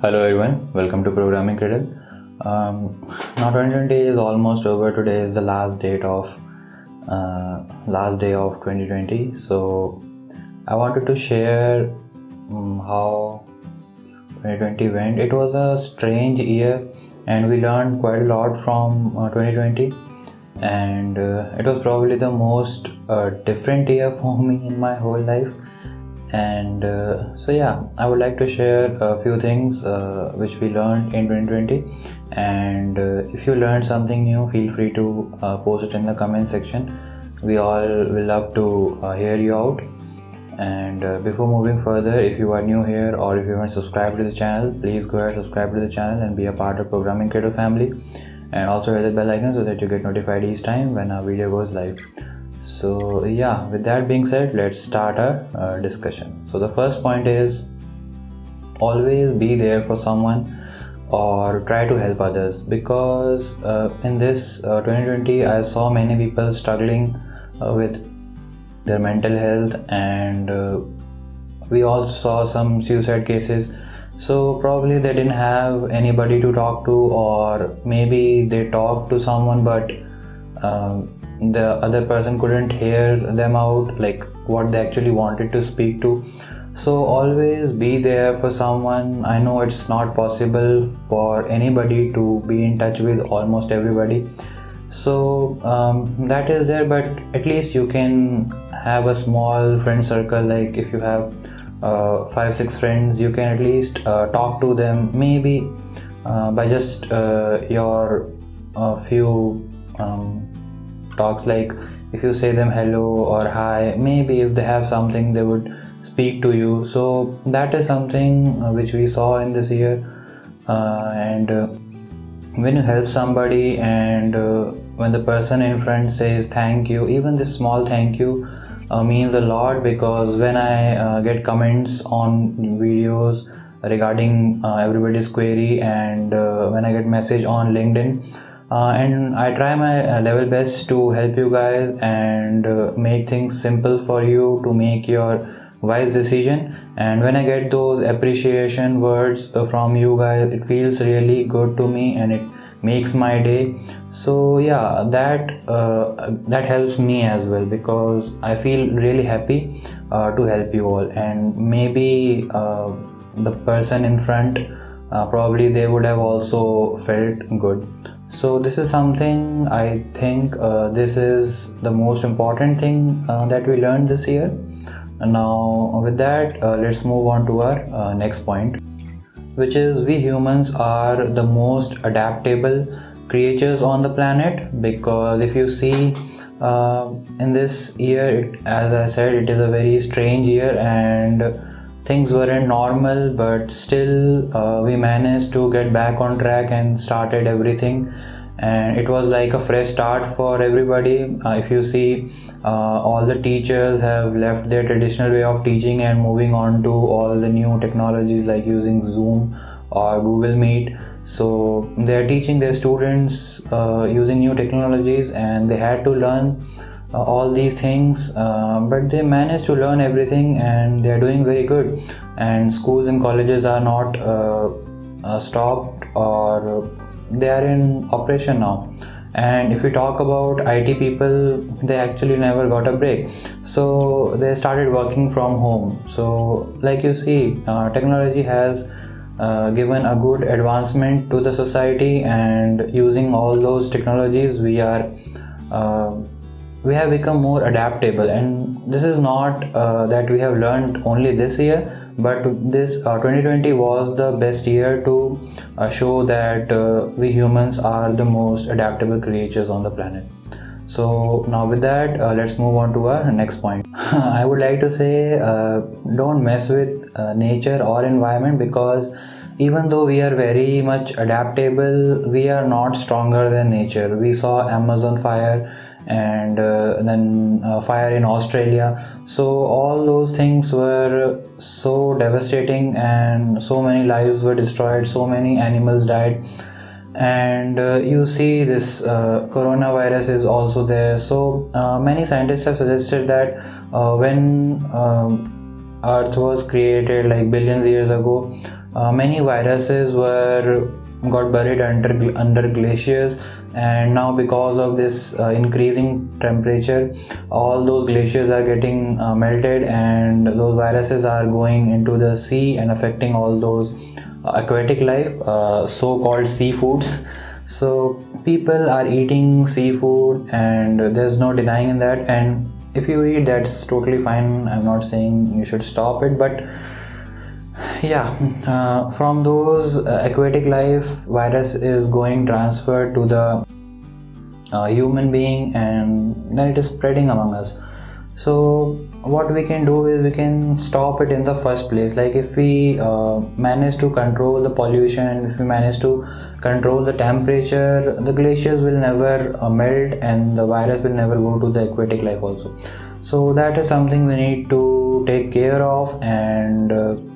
Hello everyone, welcome to Programming Cradle. Now 2020 is almost over. Today is the last day of 2020. So I wanted to share how 2020 went. It was a strange year, and we learned quite a lot from 2020. And it was probably the most different year for me in my whole life. And I would like to share a few things which we learned in 2020, and if you learned something new, feel free to post it in the comment section. We all will love to hear you out. And before moving further, if you are new here or if you haven't subscribed to the channel, please go ahead, subscribe to the channel and be a part of Programming Cradle family, and also hit the bell icon so that you get notified each time when a video goes live. So yeah, with that being said, let's start our discussion. So the first point is always be there for someone or try to help others, because in this 2020 I saw many people struggling with their mental health, and we all saw some suicide cases. So probably they didn't have anybody to talk to, or maybe they talked to someone but the other person couldn't hear them out, like what they actually wanted to speak to. So always be there for someone. I know it's not possible for anybody to be in touch with almost everybody, so that is there, but at least you can have a small friend circle. Like if you have 5-6 friends, you can at least talk to them, maybe by just your few talks. Like if you say them hello or hi, maybe if they have something they would speak to you. So that is something which we saw in this year. And when you help somebody, and when the person in front says thank you, even this small thank you means a lot, because when I get comments on videos regarding everybody's query, and when I get message on LinkedIn, and I try my level best to help you guys and make things simple for you to make your wise decision. And when I get those appreciation words from you guys, it feels really good to me and it makes my day. So yeah, that helps me as well, because I feel really happy to help you all. And maybe the person in front, probably they would have also felt good. So this is something I think this is the most important thing that we learned this year. And now with that, let's move on to our next point, which is we humans are the most adaptable creatures on the planet. Because if you see in this year, as I said, it is a very strange year, and things weren't normal, but still we managed to get back on track and started everything, and it was like a fresh start for everybody. If you see, all the teachers have left their traditional way of teaching and moving on to all the new technologies like using Zoom or Google Meet. So they are teaching their students using new technologies, and they had to learn all these things, but they managed to learn everything and they are doing very good. And schools and colleges are not stopped, or they are in operation now. And if we talk about IT people, they actually never got a break, so they started working from home. So like you see, technology has given a good advancement to the society, and using all those technologies we have become more adaptable. And this is not that we have learned only this year, but this 2020 was the best year to show that we humans are the most adaptable creatures on the planet. So now with that, let's move on to our next point. I would like to say don't mess with nature or environment, because even though we are very much adaptable, we are not stronger than nature. We saw Amazon fire, and then fire in Australia. So all those things were so devastating, and so many lives were destroyed, so many animals died. And you see this coronavirus is also there. So many scientists have suggested that when Earth was created like billions years ago, many viruses were got buried under glaciers, and now because of this increasing temperature, all those glaciers are getting melted, and those viruses are going into the sea and affecting all those aquatic life, so-called seafoods. So people are eating seafood, and there's no denying in that. And if you eat, that's totally fine. I'm not saying you should stop it, but yeah, from those aquatic life, virus is going transferred to the human being, and then it is spreading among us. So what we can do is we can stop it in the first place. Like if we manage to control the pollution, if we manage to control the temperature, the glaciers will never melt, and the virus will never go to the aquatic life also. So that is something we need to take care of, and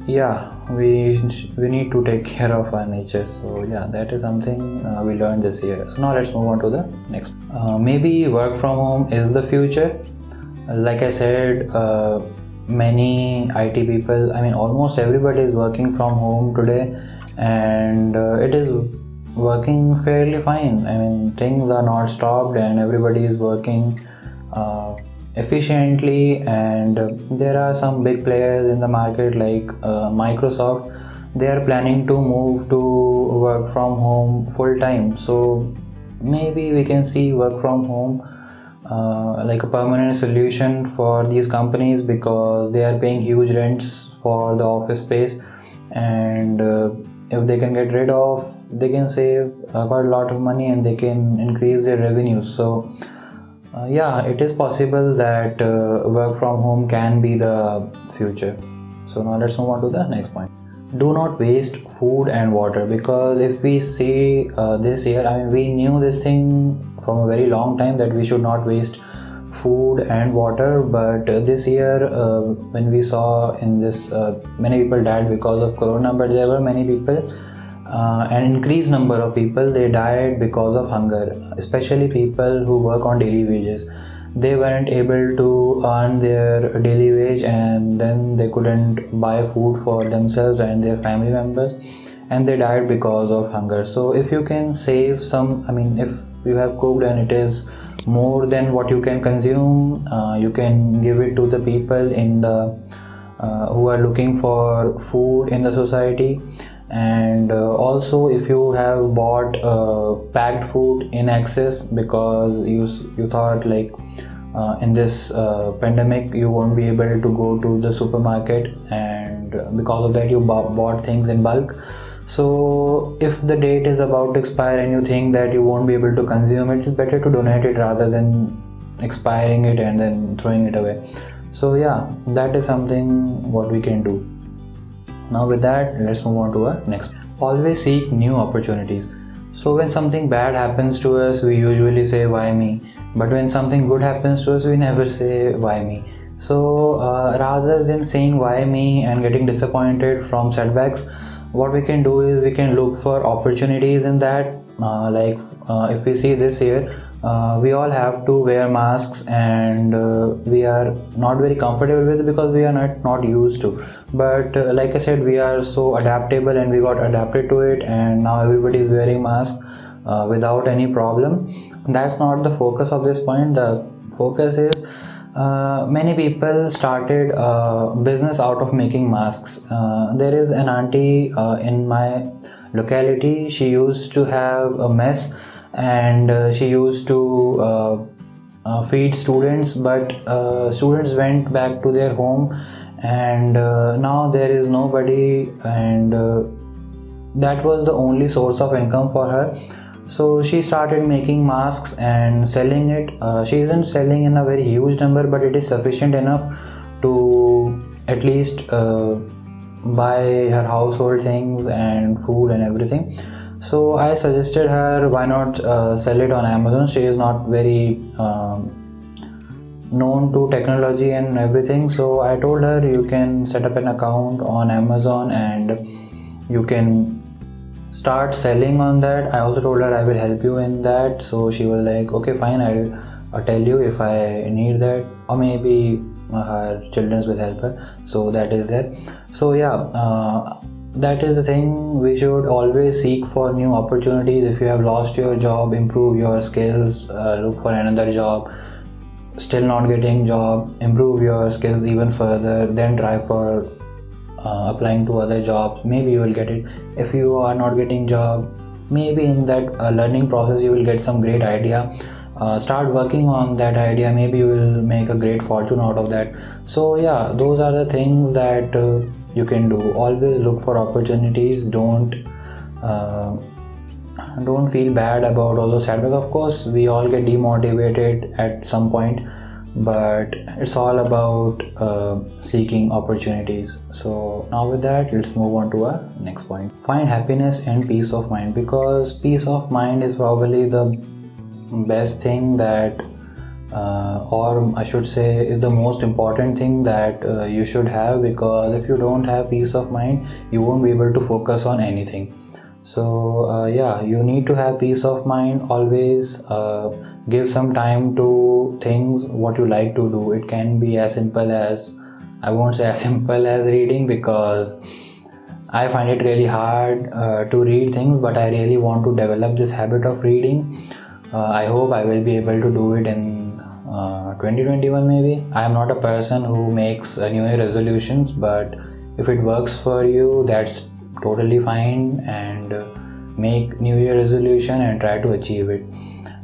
yeah, we need to take care of our nature. So yeah, that is something we learned this year. So now let's move on to the next. Maybe work from home is the future. Like I said, many IT people, I mean almost everybody is working from home today, and it is working fairly fine. I mean, things are not stopped, and everybody is working efficiently. And there are some big players in the market like Microsoft. They are planning to move to work from home full time. So maybe we can see work from home like a permanent solution for these companies, because they are paying huge rents for the office space, and if they can get rid of, they can save quite a lot of money, and they can increase their revenues. So yeah, it is possible that work from home can be the future. So now let's move on to the next point. Do not waste food and water, because if we see this year, I mean, we knew this thing from a very long time that we should not waste food and water. But this year, when we saw in this, many people died because of corona, but there were many people, an increased number of people, they died because of hunger, especially people who work on daily wages. They weren't able to earn their daily wage, and then they couldn't buy food for themselves and their family members, and they died because of hunger. So if you can save some, I mean, if you have cooked and it is more than what you can consume, you can give it to the people in the who are looking for food in the society. And also, if you have bought packed food in excess because you thought like in this pandemic you won't be able to go to the supermarket, and because of that you bought things in bulk. So if the date is about to expire and you think that you won't be able to consume it, it's better to donate it rather than expiring it and then throwing it away. So yeah, that is something what we can do. Now with that, let's move on to our next. Always seek new opportunities. So when something bad happens to us, we usually say why me, but when something good happens to us, we never say why me. So rather than saying why me and getting disappointed from setbacks, what we can do is we can look for opportunities in that. If we see this year, we all have to wear masks, and we are not very comfortable with it because we are not used to. But like I said, we are so adaptable and we got adapted to it, and now everybody is wearing masks without any problem. That's not the focus of this point. The focus is many people started business out of making masks. There is an auntie in my locality. She used to have a mess, and she used to feed students, but students went back to their home, and now there is nobody, and that was the only source of income for her. So she started making masks and selling it. She isn't selling in a very huge number, but it is sufficient enough to at least buy her household things and food and everything. So I suggested her, why not sell it on Amazon. She is not very known to technology and everything. So I told her, you can set up an account on Amazon and you can start selling on that. I also told her I will help you in that. So she was like, okay fine, I'll tell you if I need that, or maybe her children will help her. So that is there. So yeah, that is the thing. We should always seek for new opportunities. If you have lost your job, improve your skills, look for another job. Still not getting job, improve your skills even further, then try for applying to other jobs. Maybe you will get it. If you are not getting job, maybe in that learning process you will get some great idea. Start working on that idea, maybe you will make a great fortune out of that. So yeah, those are the things that you can do. Always look for opportunities. Don't feel bad about all those setbacks. Of course we all get demotivated at some point, but it's all about seeking opportunities. So now with that, let's move on to our next point. Find happiness and peace of mind, because peace of mind is probably the best thing that or I should say is the most important thing that you should have, because if you don't have peace of mind, you won't be able to focus on anything. So yeah, you need to have peace of mind. Always give some time to things what you like to do. It can be as simple as, I won't say as simple as reading, because I find it really hard to read things, but I really want to develop this habit of reading. I hope I will be able to do it in 2021 maybe. I am not a person who makes New Year resolutions, but if it works for you, that's totally fine, and make New Year resolution and try to achieve it.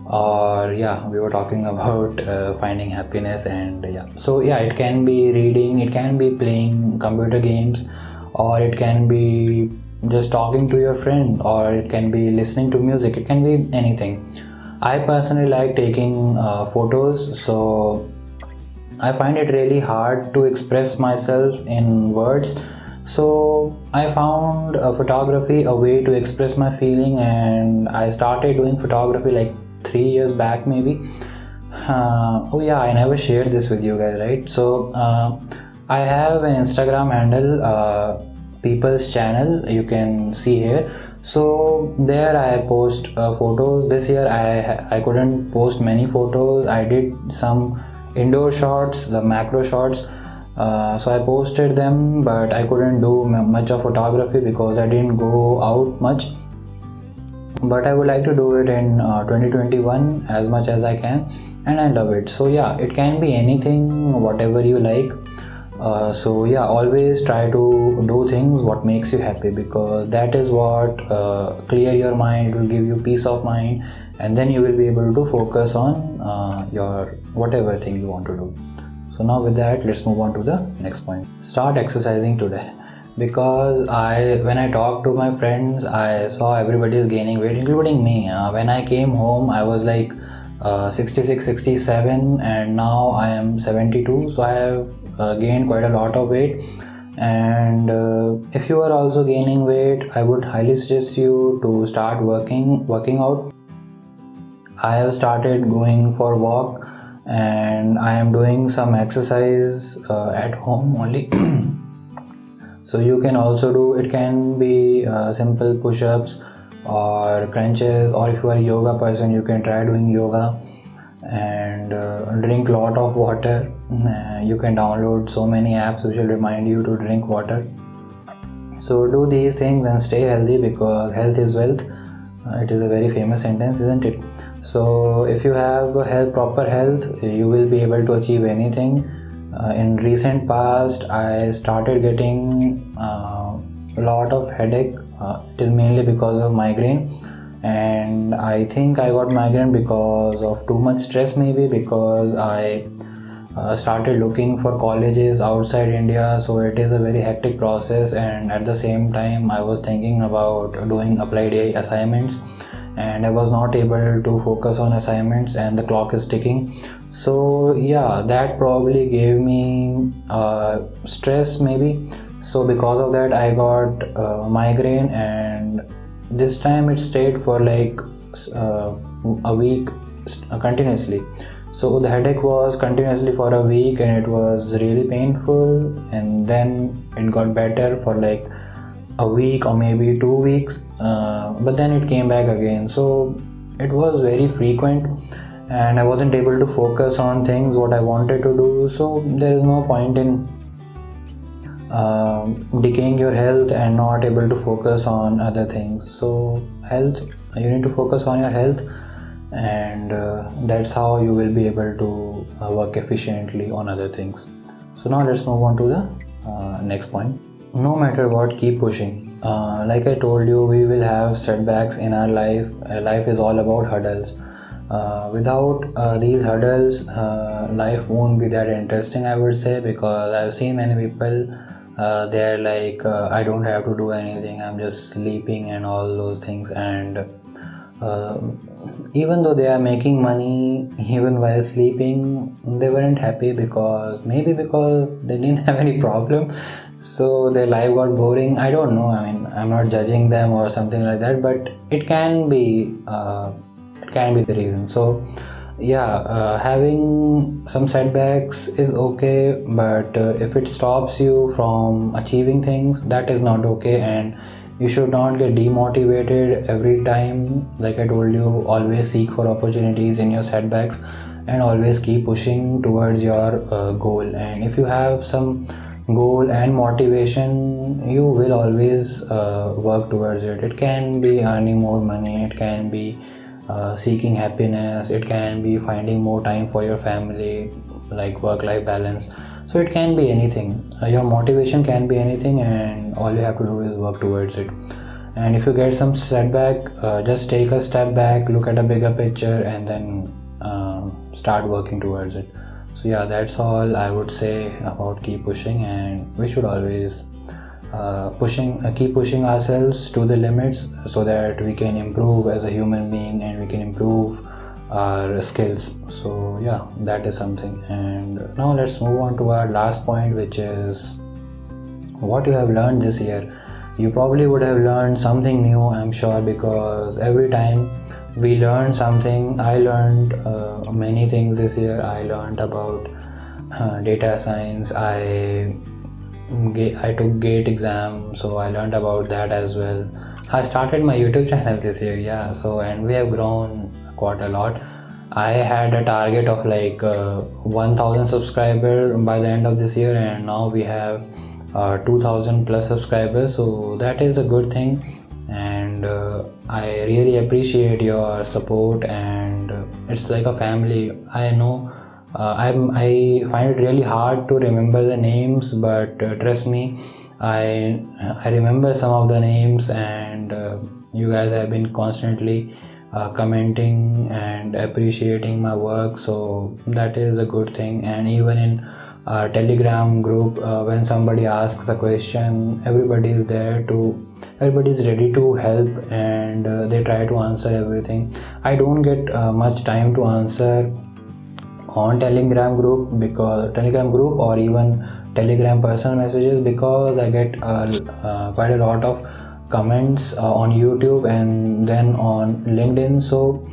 Or yeah, we were talking about finding happiness, and yeah, so yeah, it can be reading, it can be playing computer games, or it can be just talking to your friend, or it can be listening to music. It can be anything. I personally like taking photos, so I find it really hard to express myself in words. So I found photography a way to express my feeling, and I started doing photography like 3 years back maybe. Oh yeah, I never shared this with you guys, right? So I have an Instagram handle, People's Channel, you can see here. So there I post photos. This year I couldn't post many photos. I did some indoor shots, the macro shots. So I posted them, but I couldn't do much of photography because I didn't go out much. But I would like to do it in 2021 as much as I can, and I love it. So yeah, it can be anything, whatever you like. So yeah, always try to do things what makes you happy, because that is what clear your mind. It will give you peace of mind, and then you will be able to focus on your whatever thing you want to do. So now with that, let's move on to the next point. Start exercising today, because when I talked to my friends, I saw everybody is gaining weight, including me. When I came home, I was like 66, 67, and now I am 72. So I have gained quite a lot of weight. And if you are also gaining weight, I would highly suggest you to start working out. I have started going for walk, and I am doing some exercise at home only. So you can also do, it can be simple push-ups or crunches, or if you are a yoga person, you can try doing yoga. And drink a lot of water. You can download so many apps which will remind you to drink water. So do these things and stay healthy, because health is wealth. It is a very famous sentence, isn't it? So if you have proper health, you will be able to achieve anything. In recent past, I started getting a lot of headache. It is mainly because of migraine, and I think I got migraine because of too much stress, maybe because I started looking for colleges outside India. So it is a very hectic process, and at the same time I was thinking about doing applied AI assignments, and I was not able to focus on assignments, and the clock is ticking. So yeah, that probably gave me stress maybe. So because of that, I got migraine, and this time it stayed for like a week continuously. So the headache was continuously for a week, and it was really painful, and then it got better for like a week or maybe 2 weeks, but then it came back again. So it was very frequent, and I wasn't able to focus on things what I wanted to do. So there is no point in decaying your health and not able to focus on other things. So health, you need to focus on your health, and that's how you will be able to work efficiently on other things. So now let's move on to the next point. No matter what, keep pushing. Like I told you, we will have setbacks in our life. Life is all about hurdles. Without these hurdles, life won't be that interesting, I would say, because I've seen many people, they're like, I don't have to do anything, I'm just sleeping and all those things. And even though they are making money even while sleeping, they weren't happy, because maybe because they didn't have any problem, so their life got boring. I don't know, I mean, I'm not judging them or something like that, but it can be the reason. So yeah, having some setbacks is okay, but if it stops you from achieving things, that is not okay. And you should not get demotivated every time. Like I told you, always seek for opportunities in your setbacks and always keep pushing towards your goal. And if you have some goal and motivation, you will always work towards it. It can be earning more money, it can be seeking happiness, it can be finding more time for your family, like work-life balance. So it can be anything. Your motivation can be anything, and all you have to do is work towards it. And if you get some setback, just take a step back, look at a bigger picture, and then start working towards it. So yeah, that's all I would say about keep pushing. And we should always keep pushing ourselves to the limits, so that we can improve as a human being and we can improve our skills. So yeah, that is something. And now let's move on to our last point, which is what you have learned this year. You probably would have learned something new, I'm sure, because every time we learn something. I learned many things this year. I learned about data science. I took GATE exam, so I learned about that as well. I started my YouTube channel this year, yeah. So, and we have grown quite a lot. I had a target of like 1000 subscribers by the end of this year, and now we have 2000 plus subscribers. So that is a good thing, and I really appreciate your support, and it's like a family. I know I find it really hard to remember the names, but trust me, I remember some of the names, and you guys have been constantly commenting and appreciating my work, so that is a good thing. And even in our Telegram group, when somebody asks a question, everybody is ready to help, and they try to answer everything. I don't get much time to answer on Telegram group or even Telegram personal messages, because I get quite a lot of comments on YouTube and then on LinkedIn. So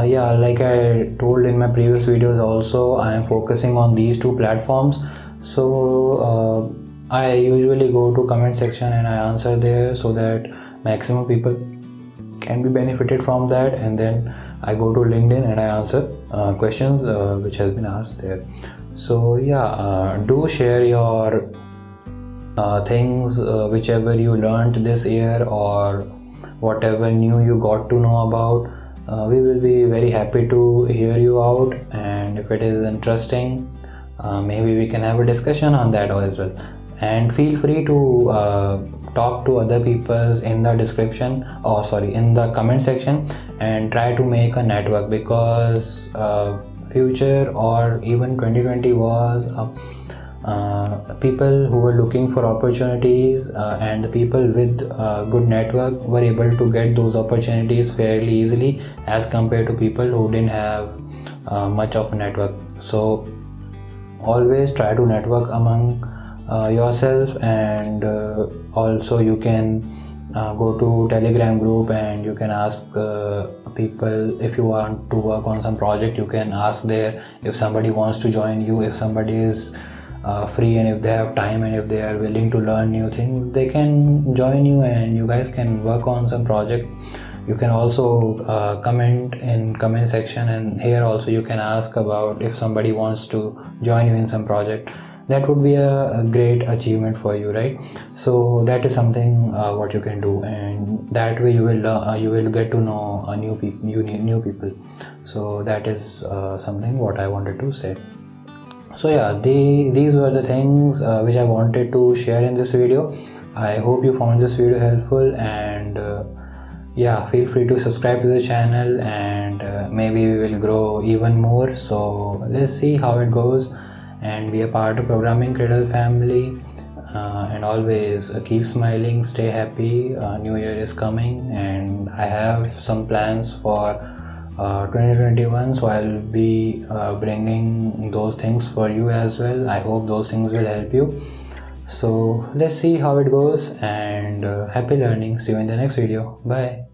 yeah, like I told in my previous videos also, I am focusing on these two platforms. So I usually go to comment section and I answer there, so that maximum people can be benefited from that. And then I go to LinkedIn and I answer questions which has been asked there. So yeah, do share your things, whichever you learned this year or whatever new you got to know about. We will be very happy to hear you out, and if it is interesting, maybe we can have a discussion on that as well. And feel free to talk to other people in the description, or sorry, in the comment section, and try to make a network, because future or even 2020 was people who were looking for opportunities, and the people with good network were able to get those opportunities fairly easily, as compared to people who didn't have much of a network. So always try to network among yourself, and also you can go to Telegram group and you can ask people if you want to work on some project. You can ask there if somebody wants to join you, if somebody is free, and if they have time, and if they are willing to learn new things, they can join you, and you guys can work on some project. You can also comment in comment section, and here also you can ask about if somebody wants to join you in some project. That would be a great achievement for you, right? So that is something what you can do, and that way you will get to know new people. So that is something what I wanted to say. So yeah, these were the things which I wanted to share in this video. I hope you found this video helpful, and yeah, feel free to subscribe to the channel, and maybe we will grow even more. So let's see how it goes, and be a part of Programming Cradle family. And always keep smiling, stay happy. New Year is coming, and I have some plans for 2021, so I'll be bringing those things for you as well. I hope those things will help you. So let's see how it goes, and happy learning. See you in the next video. Bye.